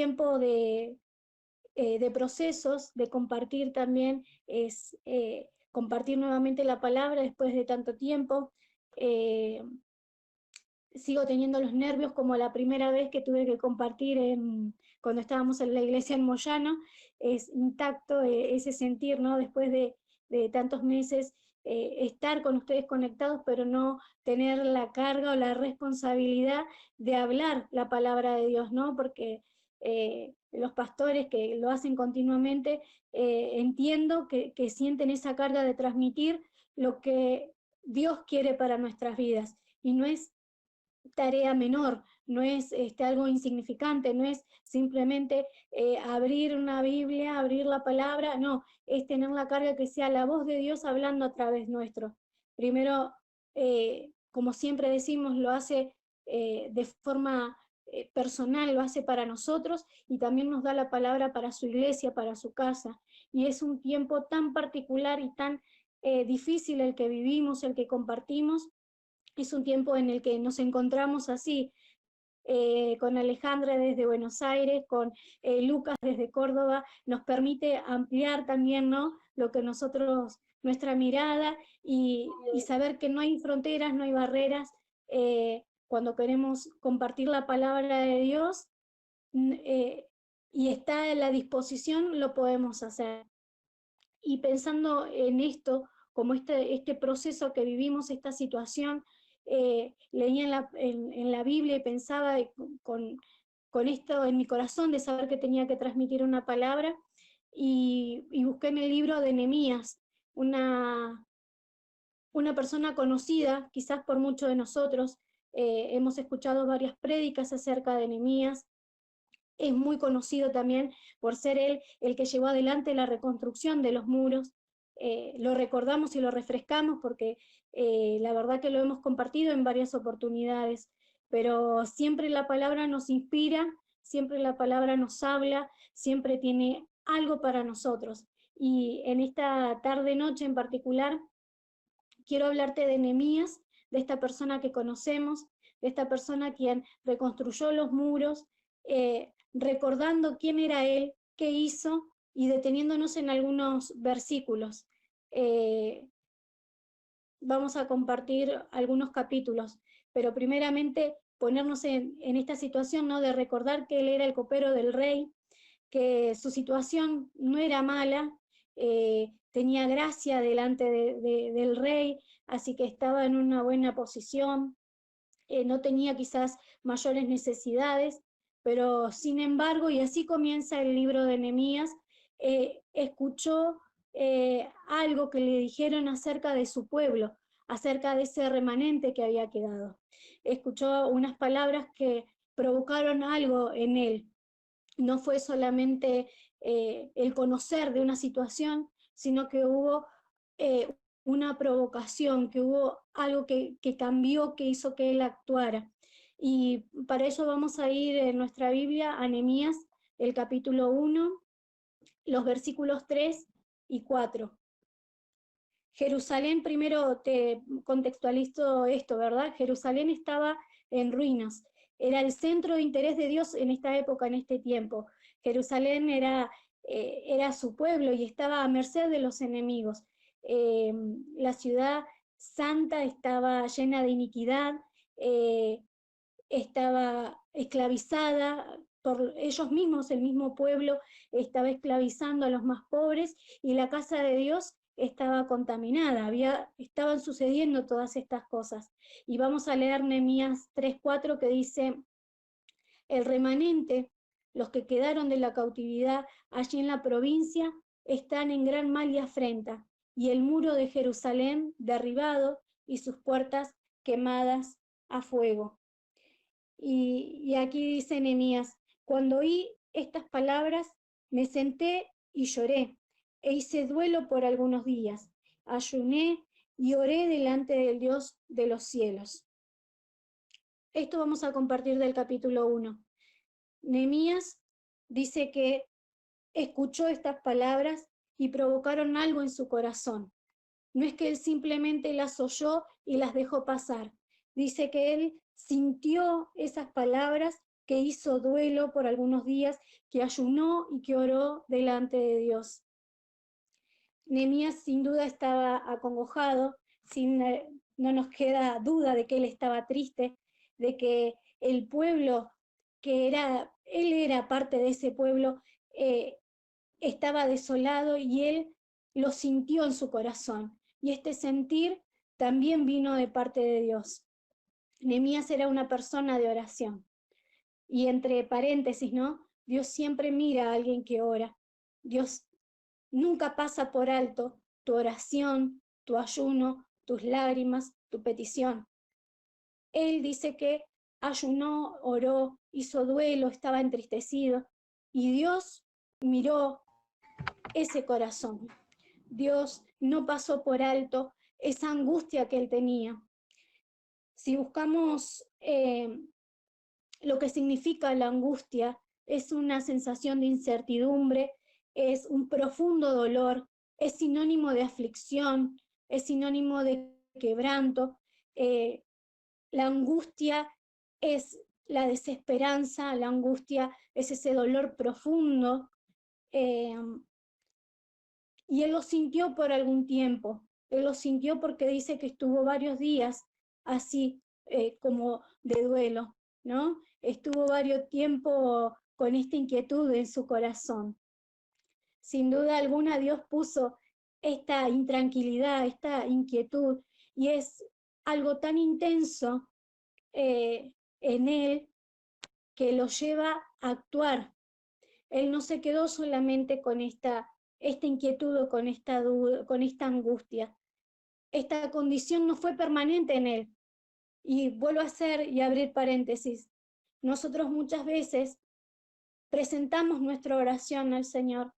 tiempo de procesos, de compartir también, es compartir nuevamente la palabra después de tanto tiempo. Sigo teniendo los nervios como la primera vez que tuve que compartir cuando estábamos en la iglesia en Moyano. Es intacto ese sentir, ¿no? Después de tantos meses, estar con ustedes conectados, pero no tener la carga o la responsabilidad de hablar la palabra de Dios, ¿no? Porque los pastores que lo hacen continuamente, entiendo que sienten esa carga de transmitir lo que Dios quiere para nuestras vidas, y no es tarea menor, no es algo insignificante, no es simplemente abrir una Biblia, abrir la palabra, no, es tener la carga que sea la voz de Dios hablando a través nuestro. Primero, como siempre decimos, lo hace de forma personal, lo hace para nosotros, y también nos da la palabra para su iglesia, para su casa. Y es un tiempo tan particular y tan difícil el que vivimos, el que compartimos. Es un tiempo en el que nos encontramos así, con Alejandra desde Buenos Aires, con Lucas desde Córdoba. Nos permite ampliar también, ¿no?, lo que nosotros, nuestra mirada, y saber que no hay fronteras, no hay barreras. Cuando queremos compartir la palabra de Dios, y está en la disposición, lo podemos hacer. Y pensando en esto, como este proceso que vivimos, esta situación, leía en la Biblia y pensaba con esto en mi corazón de saber que tenía que transmitir una palabra, y busqué en el libro de Nehemías, una persona conocida quizás por muchos de nosotros. Hemos escuchado varias prédicas acerca de Nehemías. Es muy conocido también por ser él el que llevó adelante la reconstrucción de los muros. Lo recordamos y lo refrescamos porque la verdad que lo hemos compartido en varias oportunidades, pero siempre la palabra nos inspira, siempre la palabra nos habla, siempre tiene algo para nosotros. Y en esta tarde-noche en particular, quiero hablarte de Nehemías, de esta persona que conocemos, de esta persona quien reconstruyó los muros, recordando quién era él, qué hizo, y deteniéndonos en algunos versículos. Vamos a compartir algunos capítulos, pero primeramente ponernos en esta situación, ¿no?, de recordar que él era el copero del rey, que su situación no era mala, tenía gracia delante del rey, así que estaba en una buena posición, no tenía quizás mayores necesidades, pero sin embargo, y así comienza el libro de Nehemías, escuchó algo que le dijeron acerca de su pueblo, acerca de ese remanente que había quedado. Escuchó unas palabras que provocaron algo en él. No fue solamente el conocer de una situación, sino que hubo una provocación, que hubo algo que cambió, que hizo que él actuara. Y para eso vamos a ir en nuestra Biblia a Nehemías, el capítulo 1, los versículos 3 y 4. Jerusalén, primero te contextualizo esto, ¿verdad? Jerusalén estaba en ruinas, era el centro de interés de Dios en esta época, en este tiempo. Jerusalén era su pueblo y estaba a merced de los enemigos. La ciudad santa estaba llena de iniquidad, estaba esclavizada por ellos mismos, el mismo pueblo estaba esclavizando a los más pobres, y la casa de Dios estaba contaminada, estaban sucediendo todas estas cosas. Y vamos a leer Nehemías 3:4, que dice: el remanente, los que quedaron de la cautividad allí en la provincia, están en gran mal y afrenta, y el muro de Jerusalén derribado y sus puertas quemadas a fuego. Y aquí dice Nehemías: cuando oí estas palabras, me senté y lloré, e hice duelo por algunos días. Ayuné y oré delante del Dios de los cielos. Esto vamos a compartir del capítulo 1. Nehemías dice que escuchó estas palabras y provocaron algo en su corazón. No es que él simplemente las oyó y las dejó pasar. Dice que él sintió esas palabras que hizo duelo por algunos días, que ayunó y que oró delante de Dios. Nehemías sin duda estaba acongojado, no nos queda duda de que él estaba triste, de que el pueblo, él era parte de ese pueblo, estaba desolado y él lo sintió en su corazón. Y este sentir también vino de parte de Dios. Nehemías era una persona de oración. Y entre paréntesis, ¿no? Dios siempre mira a alguien que ora. Dios nunca pasa por alto tu oración, tu ayuno, tus lágrimas, tu petición. Él dice que ayunó, oró, hizo duelo, estaba entristecido y Dios miró ese corazón. Dios no pasó por alto esa angustia que él tenía. Si buscamos lo que significa la angustia, es una sensación de incertidumbre, es un profundo dolor, es sinónimo de aflicción, es sinónimo de quebranto. La angustia es la desesperanza, la angustia es ese dolor profundo. Eh, y él lo sintió por algún tiempo. Él lo sintió porque dice que estuvo varios días así como de duelo, ¿no? Estuvo varios tiempos con esta inquietud en su corazón. Sin duda alguna Dios puso esta intranquilidad, esta inquietud, y es algo tan intenso en él que lo lleva a actuar. Él no se quedó solamente con esta inquietud o con esta duda, con esta angustia. Esta condición no fue permanente en él. Y vuelvo a hacer y abrir paréntesis. Nosotros muchas veces presentamos nuestra oración al Señor,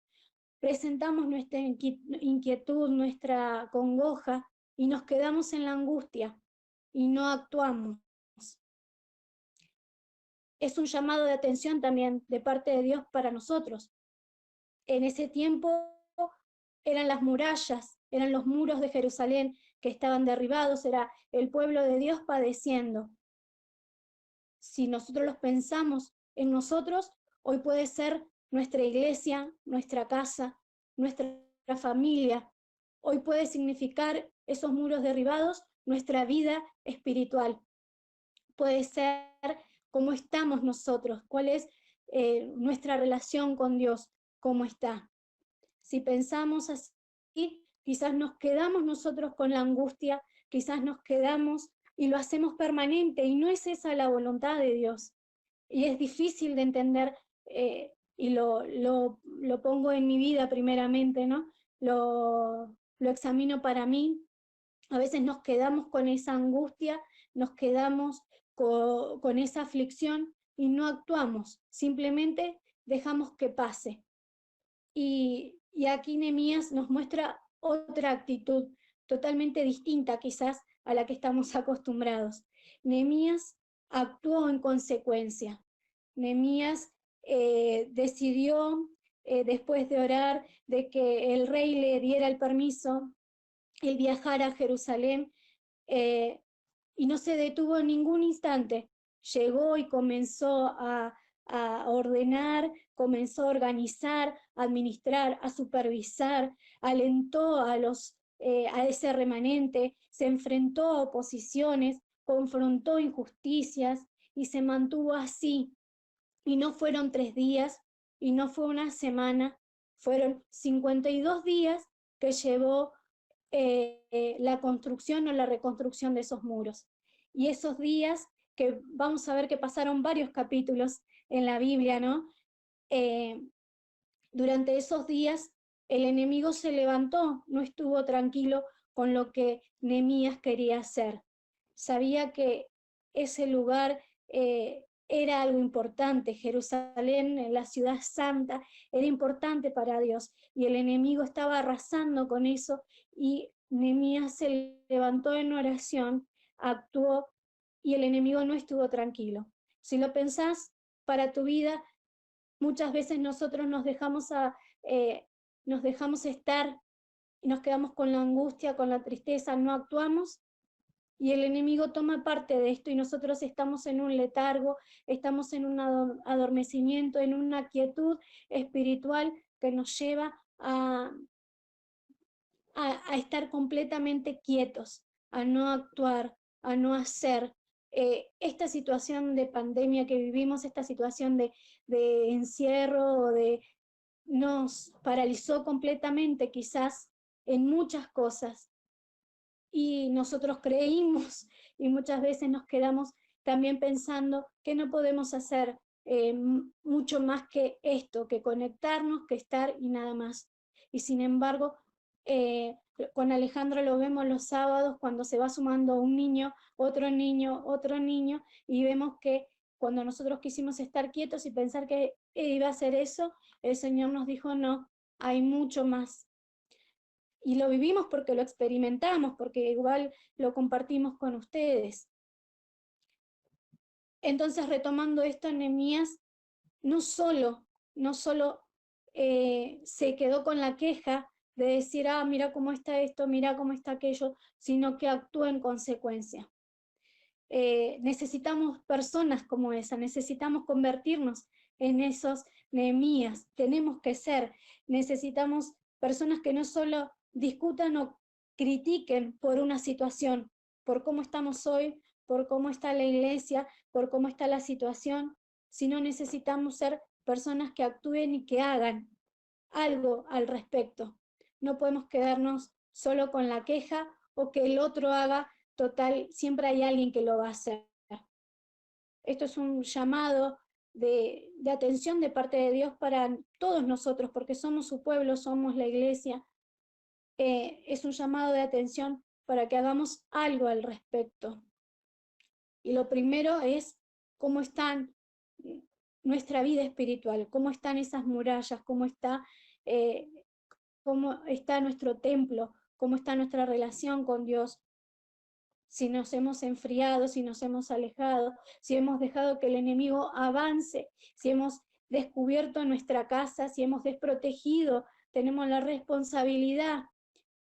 presentamos nuestra inquietud, nuestra congoja y nos quedamos en la angustia y no actuamos. Es un llamado de atención también de parte de Dios para nosotros. En ese tiempo eran las murallas, eran los muros de Jerusalén que estaban derribados, era el pueblo de Dios padeciendo. Si nosotros los pensamos en nosotros, hoy puede ser nuestra iglesia, nuestra casa, nuestra familia. Hoy puede significar esos muros derribados nuestra vida espiritual. Puede ser cómo estamos nosotros, cuál es nuestra relación con Dios, cómo está. Si pensamos así, quizás nos quedamos nosotros con la angustia, quizás nos quedamos y lo hacemos permanente y no es esa la voluntad de Dios. Y es difícil de entender y lo pongo en mi vida primeramente, ¿no? Lo examino para mí. A veces nos quedamos con esa angustia, nos quedamos con esa aflicción y no actuamos, simplemente dejamos que pase. Y aquí Nehemías nos muestra otra actitud totalmente distinta quizás a la que estamos acostumbrados. Nehemías actuó en consecuencia. Nehemías decidió, después de orar, de que el rey le diera el permiso, el viajar a Jerusalén, eh, y no se detuvo en ningún instante. Llegó y comenzó a ordenar, comenzó a organizar, a administrar, a supervisar, alentó a ese remanente, se enfrentó a oposiciones, confrontó injusticias y se mantuvo así. Y no fueron 3 días y no fue una semana, fueron 52 días que llevó la construcción o la reconstrucción de esos muros. Y esos días que vamos a ver que pasaron varios capítulos en la Biblia, ¿no? Durante esos días el enemigo se levantó, no estuvo tranquilo con lo que Nehemías quería hacer. Sabía que ese lugar era algo importante, Jerusalén, la ciudad santa, era importante para Dios y el enemigo estaba arrasando con eso y Nehemías se levantó en oración, actuó y el enemigo no estuvo tranquilo. Si lo pensás para tu vida, muchas veces nosotros nos dejamos estar y nos quedamos con la angustia, con la tristeza, no actuamos y el enemigo toma parte de esto y nosotros estamos en un letargo, estamos en un adormecimiento, en una quietud espiritual que nos lleva a estar completamente quietos, a no actuar, a no hacer. Esta situación de pandemia que vivimos, esta situación de encierro, nos paralizó completamente quizás en muchas cosas, y nosotros creímos y muchas veces nos quedamos también pensando que no podemos hacer mucho más que esto, que conectarnos, que estar y nada más. Y sin embargo, con Alejandro lo vemos los sábados cuando se va sumando un niño, otro niño, y vemos que cuando nosotros quisimos estar quietos y pensar que iba a ser eso, el Señor nos dijo, no, hay mucho más. Y lo vivimos porque lo experimentamos, porque igual lo compartimos con ustedes. Entonces, retomando esto, Nehemías no solo se quedó con la queja de decir, mira cómo está esto, mira cómo está aquello, sino que actúa en consecuencia. Necesitamos personas como esa, necesitamos convertirnos en esos Nehemías, tenemos que ser, necesitamos personas que no solo discutan o critiquen por una situación, por cómo estamos hoy, por cómo está la iglesia, por cómo está la situación, sino necesitamos ser personas que actúen y que hagan algo al respecto. No podemos quedarnos solo con la queja o que el otro haga. Total, siempre hay alguien que lo va a hacer. Esto es un llamado de atención de parte de Dios para todos nosotros, porque somos su pueblo, somos la iglesia. Es un llamado de atención para que hagamos algo al respecto. Y lo primero es cómo está nuestra vida espiritual, cómo están esas murallas, cómo está nuestro templo, cómo está nuestra relación con Dios, si nos hemos enfriado, si nos hemos alejado, si hemos dejado que el enemigo avance, si hemos descubierto nuestra casa, si hemos desprotegido, tenemos la responsabilidad.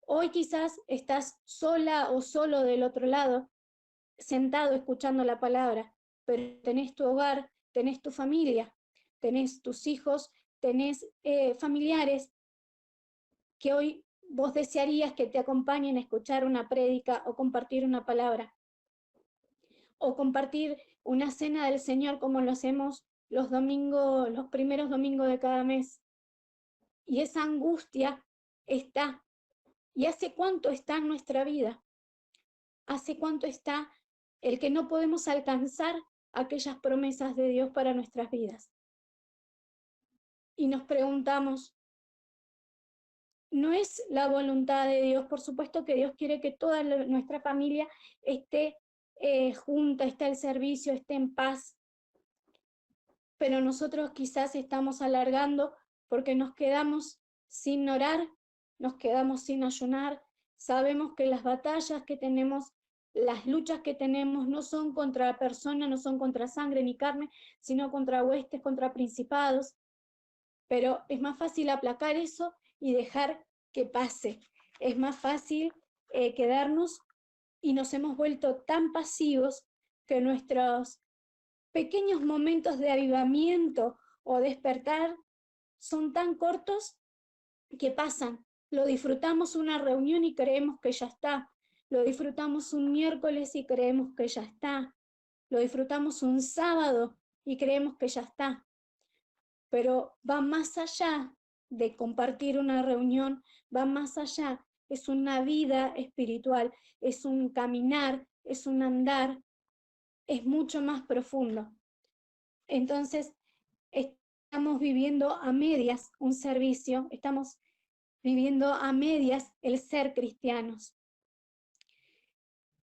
Hoy quizás estás sola o solo del otro lado, sentado escuchando la palabra, pero tenés tu hogar, tenés tu familia, tenés tus hijos, tenés familiares que hoy vos desearías que te acompañen a escuchar una prédica o compartir una palabra, o compartir una cena del Señor como lo hacemos los domingos, los primeros domingos de cada mes. Y esa angustia está. ¿Y hace cuánto está en nuestra vida? ¿Hace cuánto está el que no podemos alcanzar aquellas promesas de Dios para nuestras vidas? Y nos preguntamos, no es la voluntad de Dios, por supuesto que Dios quiere que toda nuestra familia esté junta, esté al servicio, esté en paz, pero nosotros quizás estamos alargando porque nos quedamos sin orar, nos quedamos sin ayunar, sabemos que las batallas que tenemos, las luchas que tenemos no son contra personas, no son contra sangre ni carne, sino contra huestes, contra principados, pero es más fácil aplacar eso y dejar que pase. Es más fácil quedarnos, y nos hemos vuelto tan pasivos que nuestros pequeños momentos de avivamiento o despertar son tan cortos que pasan. Lo disfrutamos una reunión y creemos que ya está. Lo disfrutamos un miércoles y creemos que ya está. Lo disfrutamos un sábado y creemos que ya está. Pero va más allá de compartir una reunión, va más allá. Es una vida espiritual, es un caminar, es un andar, es mucho más profundo. Entonces, estamos viviendo a medias un servicio, estamos viviendo a medias el ser cristianos.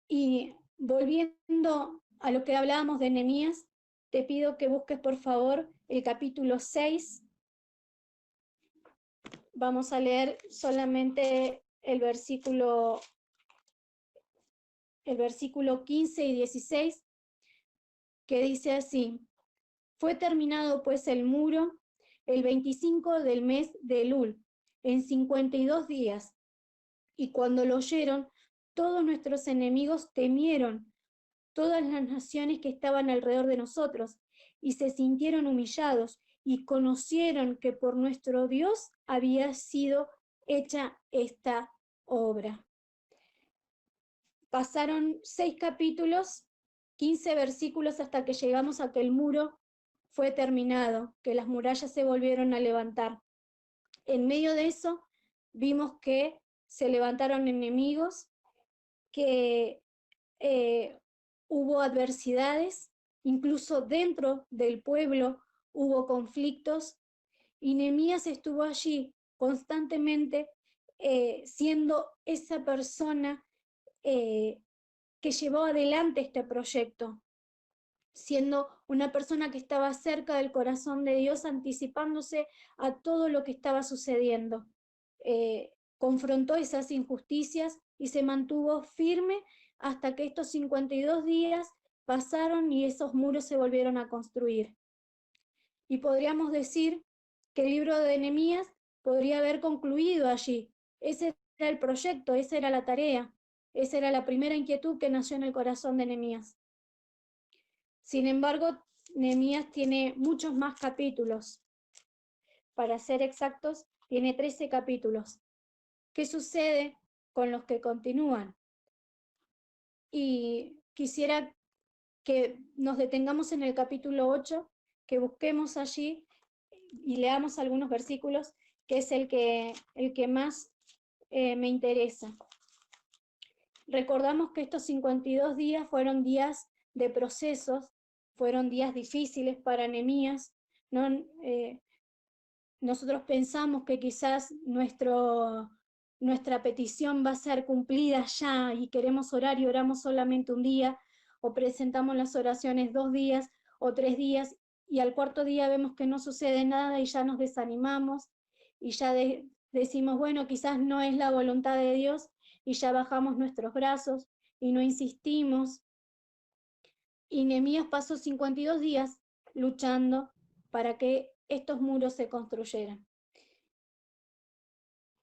Y volviendo a lo que hablábamos de Nehemías, te pido que busques por favor el capítulo 6. Vamos a leer solamente el versículo 15 y 16, que dice así: fue terminado pues el muro el 25 del mes de Elul, en 52 días, y cuando lo oyeron todos nuestros enemigos temieron, todas las naciones que estaban alrededor de nosotros, y se sintieron humillados, y conocieron que por nuestro Dios había sido hecha esta obra. Pasaron 6 capítulos, 15 versículos hasta que llegamos a que el muro fue terminado, que las murallas se volvieron a levantar. En medio de eso vimos que se levantaron enemigos, que hubo adversidades, incluso dentro del pueblo hubo conflictos, y Nehemías estuvo allí constantemente siendo esa persona que llevó adelante este proyecto, siendo una persona que estaba cerca del corazón de Dios, anticipándose a todo lo que estaba sucediendo. Confrontó esas injusticias y se mantuvo firme hasta que estos 52 días pasaron y esos muros se volvieron a construir. Y podríamos decir que el libro de Nehemías podría haber concluido allí. Ese era el proyecto, esa era la tarea, esa era la primera inquietud que nació en el corazón de Nehemías. Sin embargo, Nehemías tiene muchos más capítulos. Para ser exactos, tiene 13 capítulos. ¿Qué sucede con los que continúan? Y quisiera que nos detengamos en el capítulo 8, que busquemos allí y leamos algunos versículos, que es el que más me interesa. Recordamos que estos 52 días fueron días de procesos, fueron días difíciles para Nehemías, ¿no? Nosotros pensamos que quizás nuestra petición va a ser cumplida ya y queremos orar y oramos solamente un día, o presentamos las oraciones 2 días o 3 días y al cuarto día vemos que no sucede nada y ya nos desanimamos y ya decimos, bueno, quizás no es la voluntad de Dios, y ya bajamos nuestros brazos y no insistimos. Y Nehemías pasó 52 días luchando para que estos muros se construyeran.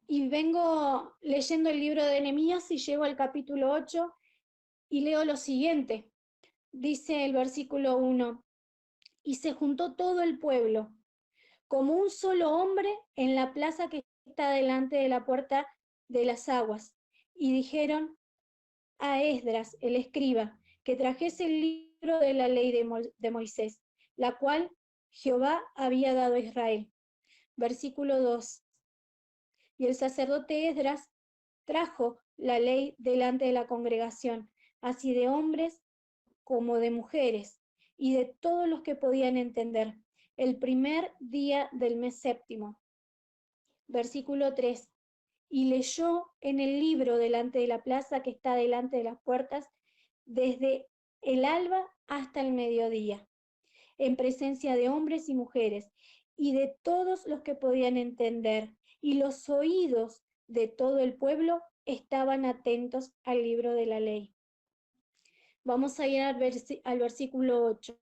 Y vengo leyendo el libro de Nehemías y llego al capítulo 8 y leo lo siguiente. Dice el versículo 1, y se juntó todo el pueblo, como un solo hombre, en la plaza que está delante de la puerta de las aguas, y dijeron a Esdras, el escriba, que trajese el libro de la ley de Moisés, la cual Jehová había dado a Israel. Versículo 2. Y el sacerdote Esdras trajo la ley delante de la congregación, así de hombres como de mujeres, y de todos los que podían entender, el primer día del mes séptimo. Versículo 3. Y leyó en el libro delante de la plaza que está delante de las puertas, desde el alba hasta el mediodía, en presencia de hombres y mujeres, y de todos los que podían entender, y los oídos de todo el pueblo estaban atentos al libro de la ley. Vamos a ir al versículo 8.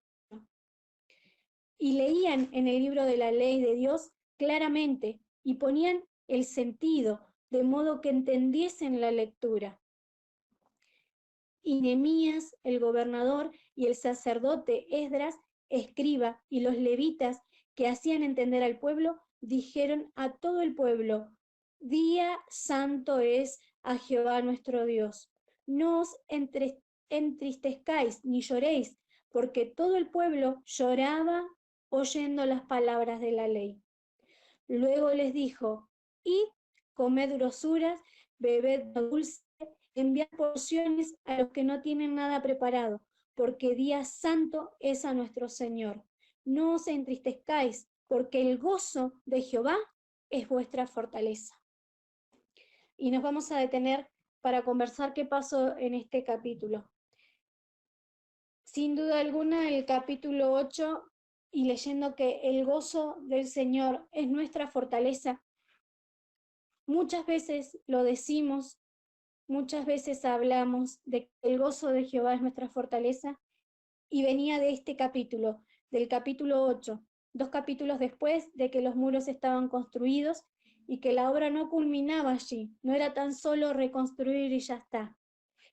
Y leían en el libro de la ley de Dios claramente y ponían el sentido, de modo que entendiesen la lectura. Y Nehemías, el gobernador, y el sacerdote Esdras, escriba, y los levitas que hacían entender al pueblo, dijeron a todo el pueblo: Día santo es a Jehová nuestro Dios. No os entristezcáis ni lloréis, porque todo el pueblo lloraba oyendo las palabras de la ley. Luego les dijo: Id, comed grosuras, bebed dulce, enviad porciones a los que no tienen nada preparado, porque día santo es a nuestro Señor. No os entristezcáis, porque el gozo de Jehová es vuestra fortaleza. Y nos vamos a detener para conversar qué pasó en este capítulo. Sin duda alguna, el capítulo 8, y leyendo que el gozo del Señor es nuestra fortaleza, muchas veces lo decimos, muchas veces hablamos de que el gozo de Jehová es nuestra fortaleza, y venía de este capítulo, del capítulo 8, 2 capítulos después de que los muros estaban construidos y que la obra no culminaba allí, no era tan solo reconstruir y ya está.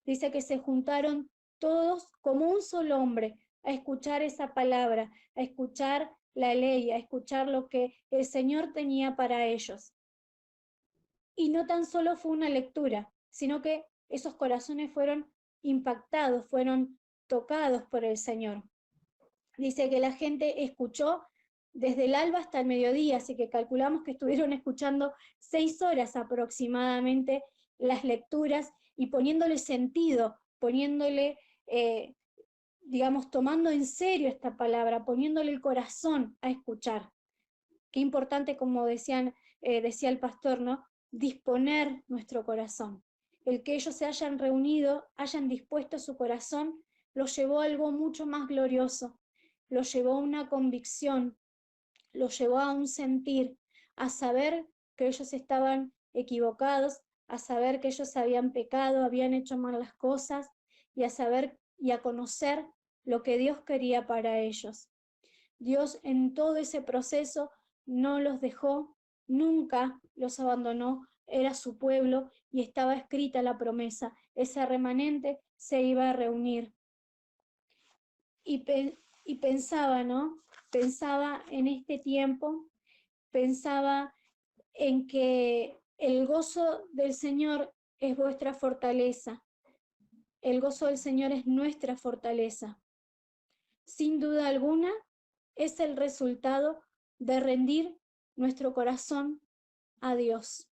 Dice que se juntaron todos como un solo hombre a escuchar esa palabra, a escuchar la ley, a escuchar lo que el Señor tenía para ellos. Y no tan solo fue una lectura, sino que esos corazones fueron impactados, fueron tocados por el Señor. Dice que la gente escuchó desde el alba hasta el mediodía, así que calculamos que estuvieron escuchando 6 horas aproximadamente las lecturas y poniéndole sentido, poniéndole, digamos, tomando en serio esta palabra, poniéndole el corazón a escuchar. Qué importante, como decía el pastor, ¿no? Disponer nuestro corazón. El que ellos se hayan reunido, hayan dispuesto su corazón, los llevó a algo mucho más glorioso, los llevó a una convicción, los llevó a un sentir, a saber que ellos estaban equivocados, a saber que ellos habían pecado, habían hecho mal las cosas, y a saber y a conocer lo que Dios quería para ellos. Dios en todo ese proceso no los dejó, nunca los abandonó, era su pueblo y estaba escrita la promesa, ese remanente se iba a reunir. Y pensaba, ¿no? Pensaba en este tiempo, pensaba en que el gozo del Señor es vuestra fortaleza, el gozo del Señor es nuestra fortaleza. Sin duda alguna, es el resultado de rendir nuestro corazón a Dios.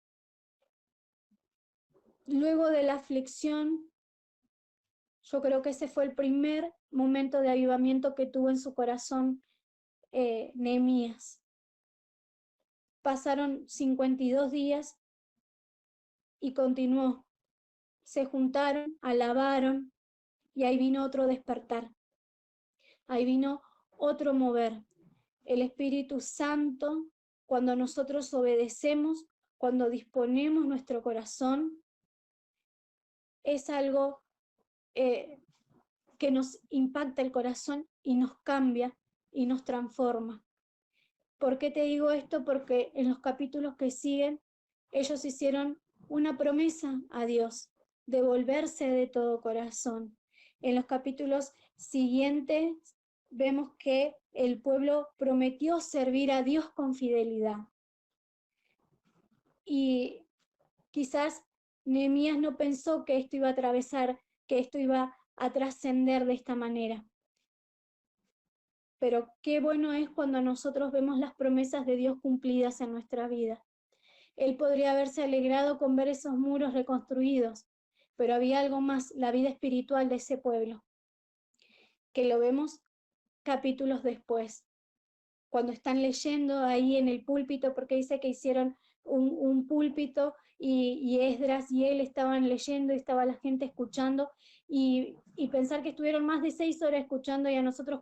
Luego de la aflicción, yo creo que ese fue el primer momento de avivamiento que tuvo en su corazón Nehemías. Pasaron 52 días y continuó. Se juntaron, alabaron y ahí vino otro despertar. Ahí vino otro mover. El Espíritu Santo, cuando nosotros obedecemos, cuando disponemos nuestro corazón, es algo que nos impacta el corazón y nos cambia y nos transforma. ¿Por qué te digo esto? Porque en los capítulos que siguen, ellos hicieron una promesa a Dios de volverse de todo corazón. En los capítulos siguientes vemos que el pueblo prometió servir a Dios con fidelidad. Y quizás Nehemías no pensó que esto iba a atravesar, que esto iba a trascender de esta manera. Pero qué bueno es cuando nosotros vemos las promesas de Dios cumplidas en nuestra vida. Él podría haberse alegrado con ver esos muros reconstruidos, pero había algo más, la vida espiritual de ese pueblo, que lo vemos capítulos después, cuando están leyendo ahí en el púlpito, porque dice que hicieron un púlpito y Esdras y él estaban leyendo y estaba la gente escuchando, y pensar que estuvieron más de 6 horas escuchando, y a nosotros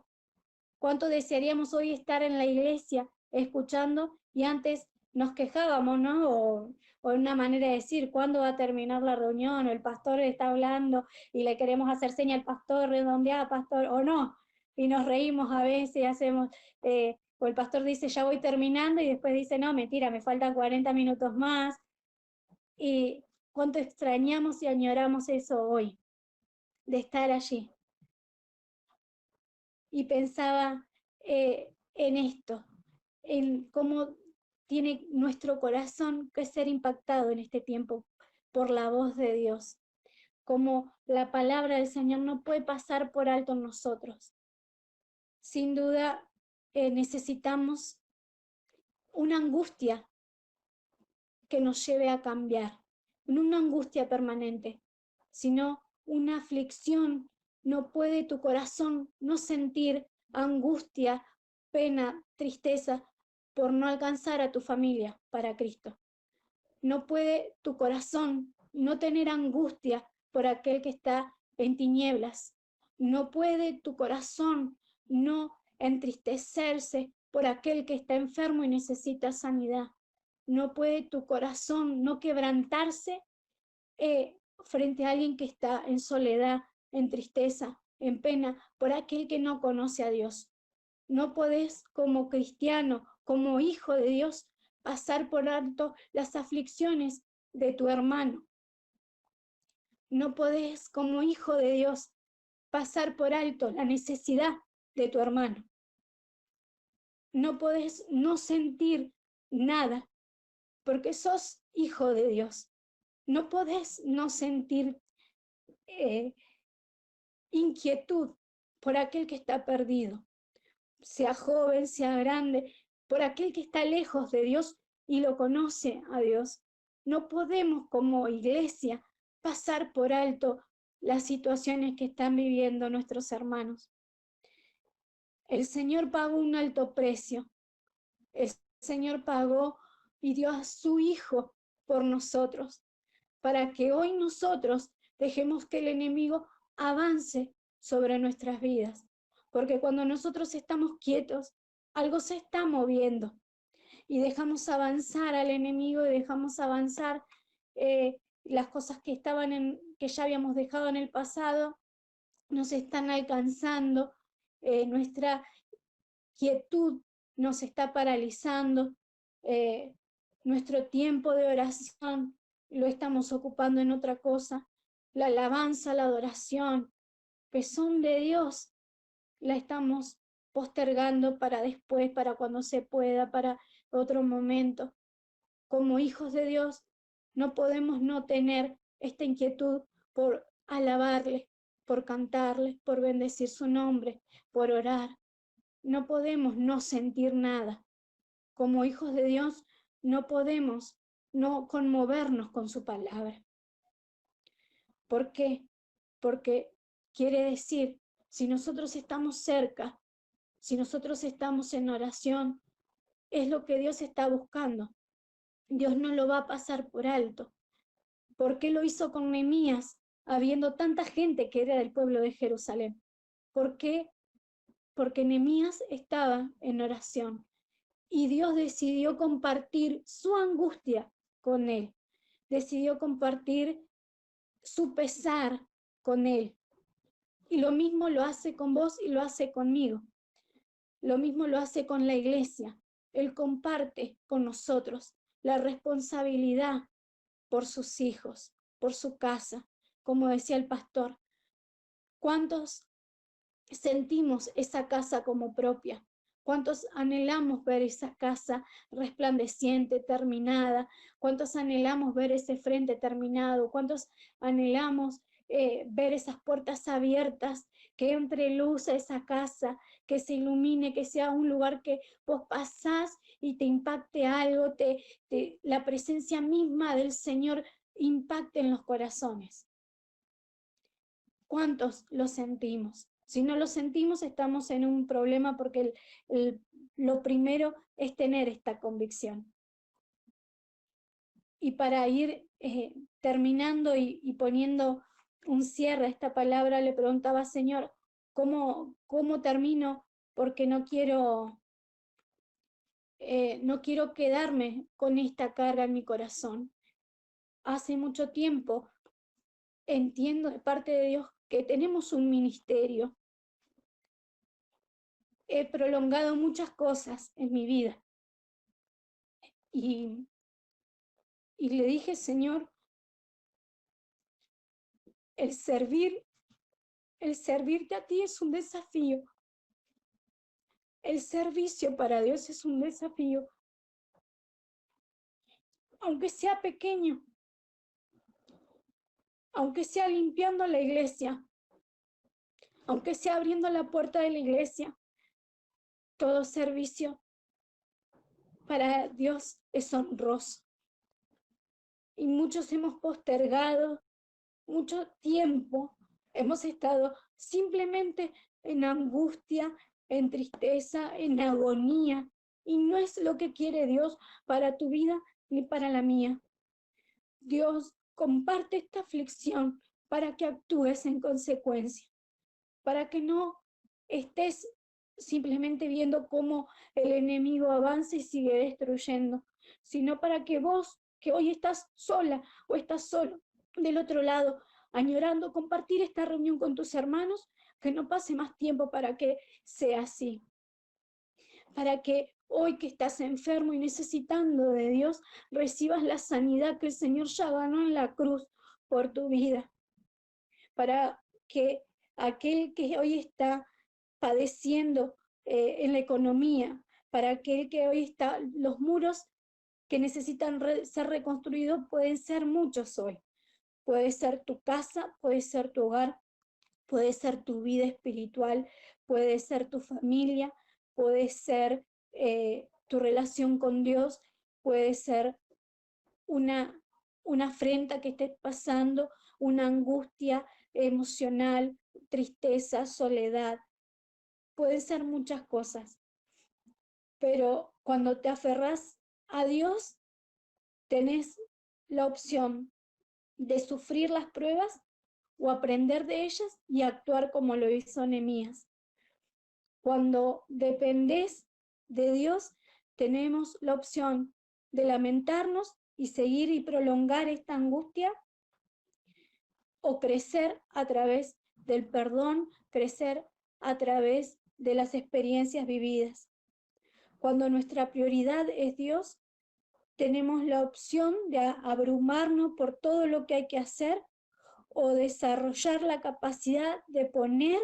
cuánto desearíamos hoy estar en la iglesia escuchando, y antes nos quejábamos, ¿no? O una manera de decir, ¿cuándo va a terminar la reunión? O el pastor está hablando y le queremos hacer seña al pastor, redondeada, pastor, o no. Y nos reímos a veces y hacemos, o el pastor dice, ya voy terminando, y después dice, no, mentira, me faltan 40 minutos más. Y cuánto extrañamos y añoramos eso hoy, de estar allí. Y pensaba en esto, en cómo tiene nuestro corazón que ser impactado en este tiempo por la voz de Dios, como la palabra del Señor no puede pasar por alto en nosotros. Sin duda necesitamos una angustia que nos lleve a cambiar, no una angustia permanente, sino una aflicción. No puede tu corazón no sentir angustia, pena, tristeza por no alcanzar a tu familia para Cristo. No puede tu corazón no tener angustia por aquel que está en tinieblas. No puede tu corazón no entristecerse por aquel que está enfermo y necesita sanidad. No puede tu corazón no quebrantarse frente a alguien que está en soledad, en tristeza, en pena, por aquel que no conoce a Dios. No podés, como cristiano, como hijo de Dios, pasar por alto las aflicciones de tu hermano. No podés, como hijo de Dios, pasar por alto la necesidad de tu hermano. No podés no sentir nada, porque sos hijo de Dios. No podés no sentir inquietud por aquel que está perdido, sea joven, sea grande, por aquel que está lejos de Dios y lo conoce a Dios. No podemos como iglesia pasar por alto las situaciones que están viviendo nuestros hermanos. El Señor pagó un alto precio. El Señor pagó y dio a su Hijo por nosotros, para que hoy nosotros dejemos que el enemigo avance sobre nuestras vidas. Porque cuando nosotros estamos quietos, algo se está moviendo y dejamos avanzar al enemigo y dejamos avanzar las cosas que que ya habíamos dejado en el pasado, nos están alcanzando, nuestra quietud nos está paralizando, nuestro tiempo de oración lo estamos ocupando en otra cosa, la alabanza, la adoración, que son de Dios, la estamos postergando para después, para cuando se pueda, para otro momento. Como hijos de Dios, no podemos no tener esta inquietud por alabarle, por cantarle, por bendecir su nombre, por orar. No podemos no sentir nada. Como hijos de Dios, no podemos no conmovernos con su palabra. ¿Por qué? Porque quiere decir, si nosotros estamos cerca, si nosotros estamos en oración, es lo que Dios está buscando. Dios no lo va a pasar por alto. ¿Por qué lo hizo con Nehemías, habiendo tanta gente que era del pueblo de Jerusalén? ¿Por qué? Porque Nehemías estaba en oración y Dios decidió compartir su angustia con él. Decidió compartir su pesar con él. Y lo mismo lo hace con vos y lo hace conmigo. Lo mismo lo hace con la iglesia. Él comparte con nosotros la responsabilidad por sus hijos, por su casa. Como decía el pastor, ¿cuántos sentimos esa casa como propia? ¿Cuántos anhelamos ver esa casa resplandeciente, terminada? ¿Cuántos anhelamos ver ese frente terminado? ¿Cuántos anhelamos ver esas puertas abiertas, que entre luz a esa casa, que se ilumine, que sea un lugar que vos pasás y te impacte algo, la presencia misma del Señor impacte en los corazones? ¿Cuántos lo sentimos? Si no lo sentimos, estamos en un problema, porque lo primero es tener esta convicción. Y para ir terminando y poniendo un cierre a esta palabra, le preguntaba, Señor, ¿cómo termino? Porque no quiero quedarme con esta carga en mi corazón. Hace mucho tiempo entiendo de parte de Dios que tenemos un ministerio. He prolongado muchas cosas en mi vida. Y le dije, Señor, el servirte a ti es un desafío. El servicio para Dios es un desafío. Aunque sea pequeño, aunque sea limpiando la iglesia, aunque sea abriendo la puerta de la iglesia, todo servicio para Dios es honroso. Y muchos hemos postergado mucho tiempo, hemos estado simplemente en angustia, en tristeza, en agonía, y no es lo que quiere Dios para tu vida ni para la mía. Dios comparte esta aflicción para que actúes en consecuencia, para que no estés simplemente viendo cómo el enemigo avanza y sigue destruyendo, sino para que vos, que hoy estás sola o estás solo del otro lado, añorando compartir esta reunión con tus hermanos, que no pase más tiempo para que sea así. Para que hoy, que estás enfermo y necesitando de Dios, recibas la sanidad que el Señor ya ganó en la cruz por tu vida. para que aquel que hoy está padeciendo en la economía, para aquel que hoy está, los muros que necesitan ser reconstruidos pueden ser muchos hoy. Puede ser tu casa, puede ser tu hogar, puede ser tu vida espiritual, puede ser tu familia, puede ser tu relación con Dios, puede ser una, una afrenta que estés pasando, una angustia emocional, tristeza, soledad. Pueden ser muchas cosas, pero cuando te aferras a Dios, tenés la opción de sufrir las pruebas o aprender de ellas y actuar como lo hizo Nehemías. Cuando dependés de Dios, tenemos la opción de lamentarnos y seguir y prolongar esta angustia, o crecer a través del perdón, crecer a través de las experiencias vividas. Cuando nuestra prioridad es Dios, tenemos la opción de abrumarnos por todo lo que hay que hacer o desarrollar la capacidad de poner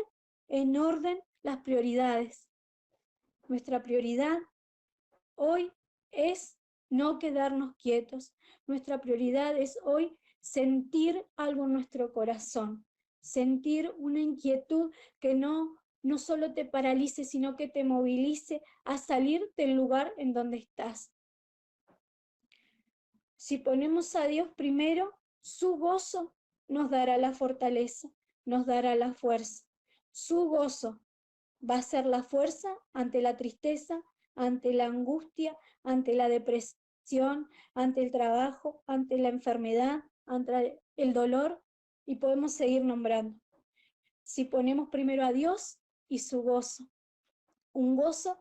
en orden las prioridades. Nuestra prioridad hoy es no quedarnos quietos. Nuestra prioridad es hoy sentir algo en nuestro corazón, sentir una inquietud que no solo te paralice, sino que te movilice a salir del lugar en donde estás. Si ponemos a Dios primero, su gozo nos dará la fortaleza, nos dará la fuerza. Su gozo va a ser la fuerza ante la tristeza, ante la angustia, ante la depresión, ante el trabajo, ante la enfermedad, ante el dolor, y podemos seguir nombrando. Si ponemos primero a Dios y su gozo, un gozo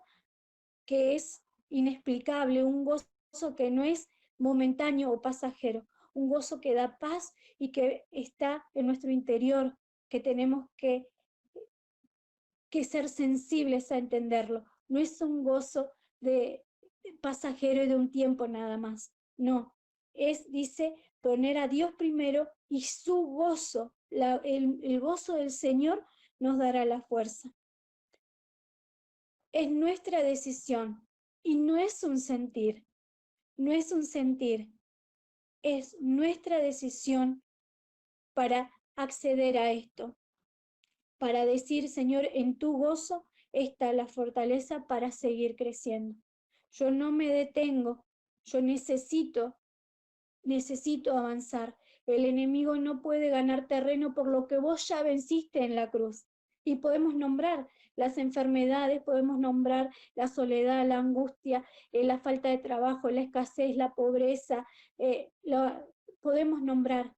que es inexplicable, un gozo que no es momentáneo o pasajero, un gozo que da paz y que está en nuestro interior, que tenemos que ser sensibles a entenderlo. No es un gozo de pasajero y de un tiempo nada más, no, dice, poner a Dios primero y su gozo, el gozo del Señor nos dará la fuerza. Es nuestra decisión y no es un sentir, no es un sentir, es nuestra decisión para acceder a esto, para decir, Señor, en tu gozo está la fortaleza para seguir creciendo. Yo no me detengo, yo necesito avanzar. El enemigo no puede ganar terreno por lo que vos ya venciste en la cruz. Y podemos nombrar las enfermedades, podemos nombrar la soledad, la angustia, la falta de trabajo, la escasez, la pobreza, podemos nombrar.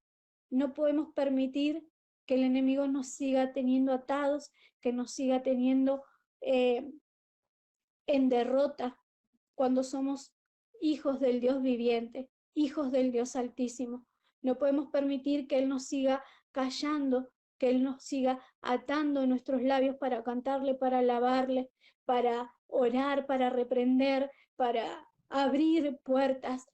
No podemos permitir que el enemigo nos siga teniendo atados, que nos siga teniendo en derrota cuando somos hijos del Dios viviente, hijos del Dios Altísimo. No podemos permitir que Él nos siga callando, que Él nos siga atando nuestros labios para cantarle, para alabarle, para orar, para reprender, para abrir puertas,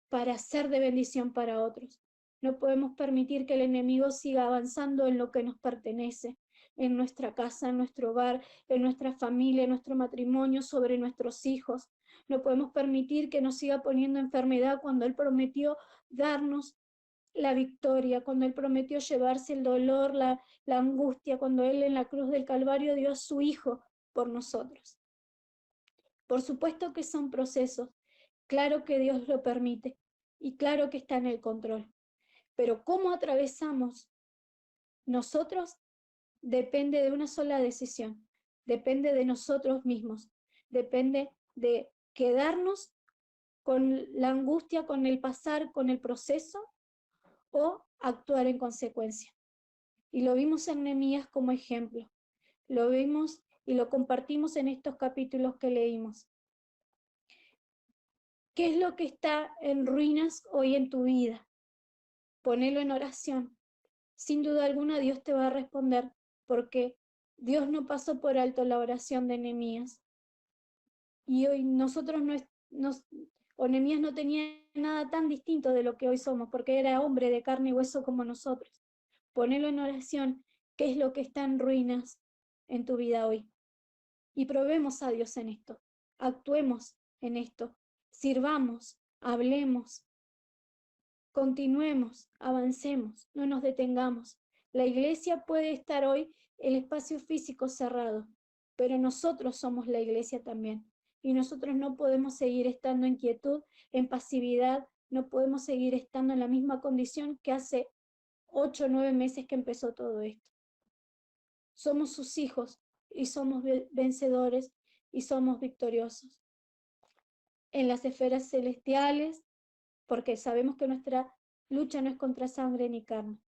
para ser de bendición para otros. No podemos permitir que el enemigo siga avanzando en lo que nos pertenece, en nuestra casa, en nuestro hogar, en nuestra familia, en nuestro matrimonio, sobre nuestros hijos. No podemos permitir que nos siga poniendo enfermedad cuando Él prometió darnos la victoria, cuando Él prometió llevarse el dolor, la angustia, cuando Él en la cruz del Calvario dio a su Hijo por nosotros. Por supuesto que son procesos, claro que Dios lo permite y claro que está en el control, pero cómo atravesamos nosotros depende de una sola decisión, depende de nosotros mismos, depende de quedarnos con la angustia, con el pasar, con el proceso, o actuar en consecuencia. Y lo vimos en Nehemías como ejemplo, lo vimos y lo compartimos en estos capítulos que leímos. ¿Qué es lo que está en ruinas hoy en tu vida? Ponelo en oración. Sin duda alguna Dios te va a responder, porque Dios no pasó por alto la oración de Nehemías. Y hoy nosotros Nehemías no tenía nada tan distinto de lo que hoy somos, porque era hombre de carne y hueso como nosotros. Ponelo en oración, qué es lo que está en ruinas en tu vida hoy. Y probemos a Dios en esto, actuemos en esto, sirvamos, hablemos, continuemos, avancemos, no nos detengamos. La iglesia puede estar hoy el espacio físico cerrado, pero nosotros somos la iglesia también. Y nosotros no podemos seguir estando en quietud, en pasividad, no podemos seguir estando en la misma condición que hace 8 o 9 meses que empezó todo esto. Somos sus hijos y somos vencedores y somos victoriosos en las esferas celestiales, porque sabemos que nuestra lucha no es contra sangre ni carne.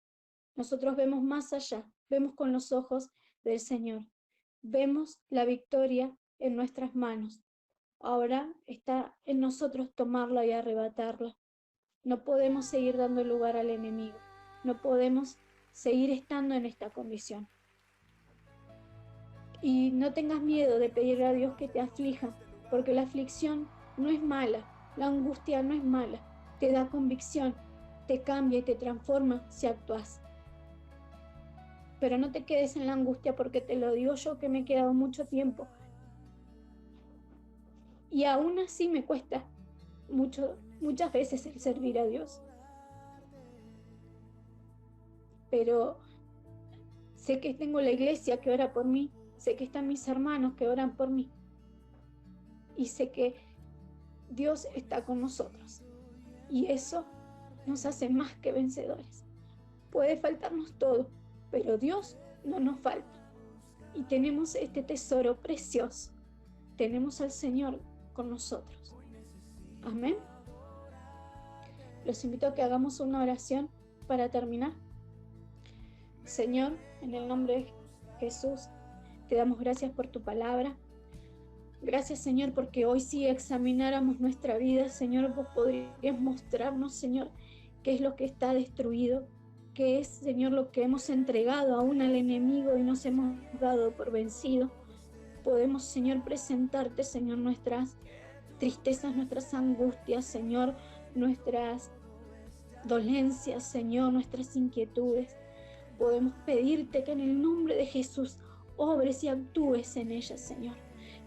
Nosotros vemos más allá, vemos con los ojos del Señor, vemos la victoria en nuestras manos. Ahora está en nosotros tomarla y arrebatarla. No podemos seguir dando lugar al enemigo, no podemos seguir estando en esta condición. Y no tengas miedo de pedirle a Dios que te aflija, porque la aflicción no es mala, la angustia no es mala, te da convicción, te cambia y te transforma si actúas. Pero no te quedes en la angustia, porque te lo digo yo que me he quedado mucho tiempo. Y aún así me cuesta muchas veces el servir a Dios. Pero sé que tengo la iglesia que ora por mí, sé que están mis hermanos que oran por mí. Y sé que Dios está con nosotros. Y eso nos hace más que vencedores. Puede faltarnos todo, pero Dios no nos falta. Y tenemos este tesoro precioso. Tenemos al Señor con nosotros. Amén. Los invito a que hagamos una oración para terminar. Señor, en el nombre de Jesús, te damos gracias por tu palabra. Gracias, Señor, porque hoy si examináramos nuestra vida, Señor, vos podrías mostrarnos, Señor, qué es lo que está destruido, qué es, Señor, lo que hemos entregado aún al enemigo y nos hemos dado por vencido. Podemos, Señor, presentarte, Señor, nuestras tristezas, nuestras angustias, Señor, nuestras dolencias, Señor, nuestras inquietudes. Podemos pedirte que en el nombre de Jesús obres y actúes en ellas, Señor.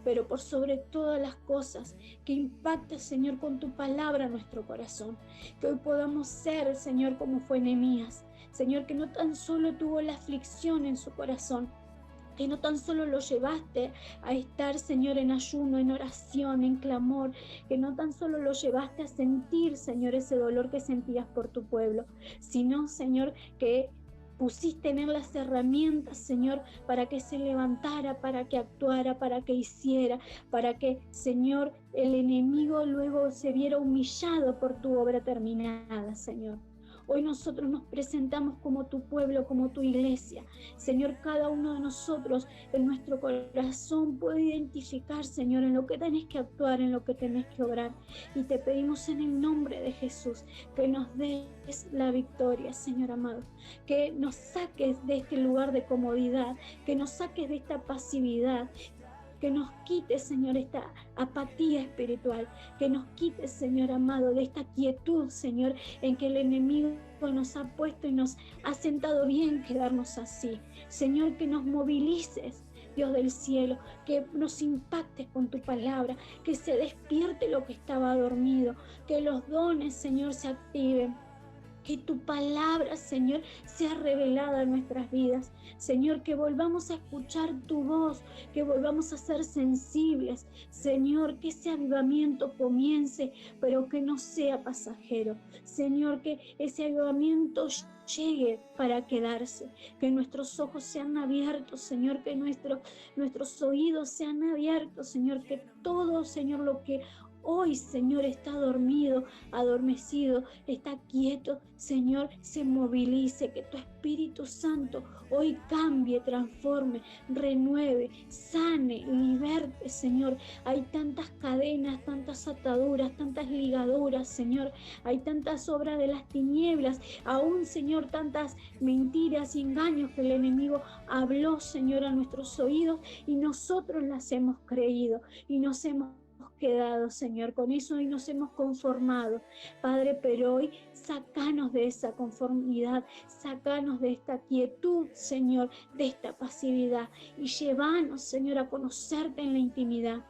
Pero por sobre todas las cosas, que impactes, Señor, con tu palabra nuestro corazón. Que hoy podamos ser, Señor, como fue Nehemías. Señor, que no tan solo tuvo la aflicción en su corazón, que no tan solo lo llevaste a estar, Señor, en ayuno, en oración, en clamor, que no tan solo lo llevaste a sentir, Señor, ese dolor que sentías por tu pueblo, sino, Señor, que pusiste en él las herramientas, Señor, para que se levantara, para que actuara, para que hiciera, para que, Señor, el enemigo luego se viera humillado por tu obra terminada, Señor. Hoy nosotros nos presentamos como tu pueblo, como tu iglesia. Señor, cada uno de nosotros en nuestro corazón puede identificar, Señor, en lo que tenés que actuar, en lo que tenés que obrar. Y te pedimos en el nombre de Jesús que nos des la victoria, Señor amado. Que nos saques de este lugar de comodidad, que nos saques de esta pasividad, que nos quites, Señor, esta apatía espiritual, que nos quites, Señor amado, de esta quietud, Señor, en que el enemigo nos ha puesto y nos ha sentado bien quedarnos así. Señor, que nos movilices, Dios del cielo, que nos impactes con tu palabra, que se despierte lo que estaba dormido, que los dones, Señor, se activen. Que tu palabra, Señor, sea revelada en nuestras vidas. Señor, que volvamos a escuchar tu voz, que volvamos a ser sensibles. Señor, que ese avivamiento comience, pero que no sea pasajero. Señor, que ese avivamiento llegue para quedarse. Que nuestros ojos sean abiertos, Señor, que nuestros oídos sean abiertos, Señor, que todo, Señor, lo que hoy, Señor, está dormido, adormecido, está quieto, Señor, se movilice, que tu Espíritu Santo hoy cambie, transforme, renueve, sane, liberte, Señor. Hay tantas cadenas, tantas ataduras, tantas ligaduras, Señor. Hay tantas obras de las tinieblas, aún, Señor, tantas mentiras y engaños que el enemigo habló, Señor, a nuestros oídos y nosotros las hemos creído y nos hemos quedado, Señor, con eso hoy nos hemos conformado, Padre, pero hoy sácanos de esa conformidad, sácanos de esta quietud, Señor, de esta pasividad, y llévanos, Señor, a conocerte en la intimidad.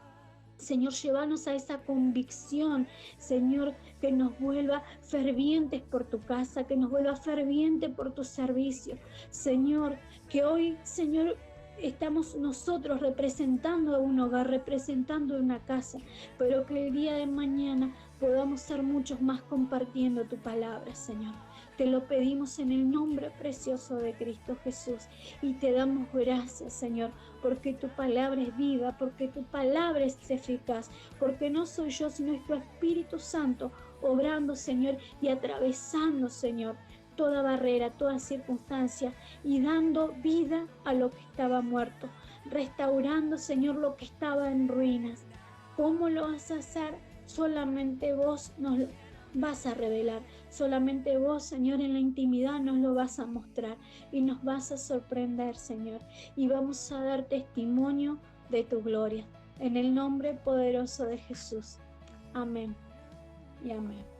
Señor, llévanos a esa convicción, Señor, que nos vuelva fervientes por tu casa, que nos vuelva fervientes por tu servicio. Señor, que hoy, Señor, estamos nosotros representando a un hogar, representando una casa, pero que el día de mañana podamos ser muchos más compartiendo tu palabra, Señor. Te lo pedimos en el nombre precioso de Cristo Jesús y te damos gracias, Señor, porque tu palabra es viva, porque tu palabra es eficaz, porque no soy yo, sino es tu Espíritu Santo obrando, Señor, y atravesando, Señor, toda barrera, toda circunstancia y dando vida a lo que estaba muerto, restaurando, Señor, lo que estaba en ruinas. ¿Cómo lo vas a hacer? Solamente vos nos lo vas a revelar, solamente vos, Señor, en la intimidad nos lo vas a mostrar y nos vas a sorprender, Señor, y vamos a dar testimonio de tu gloria. En el nombre poderoso de Jesús. Amén y amén.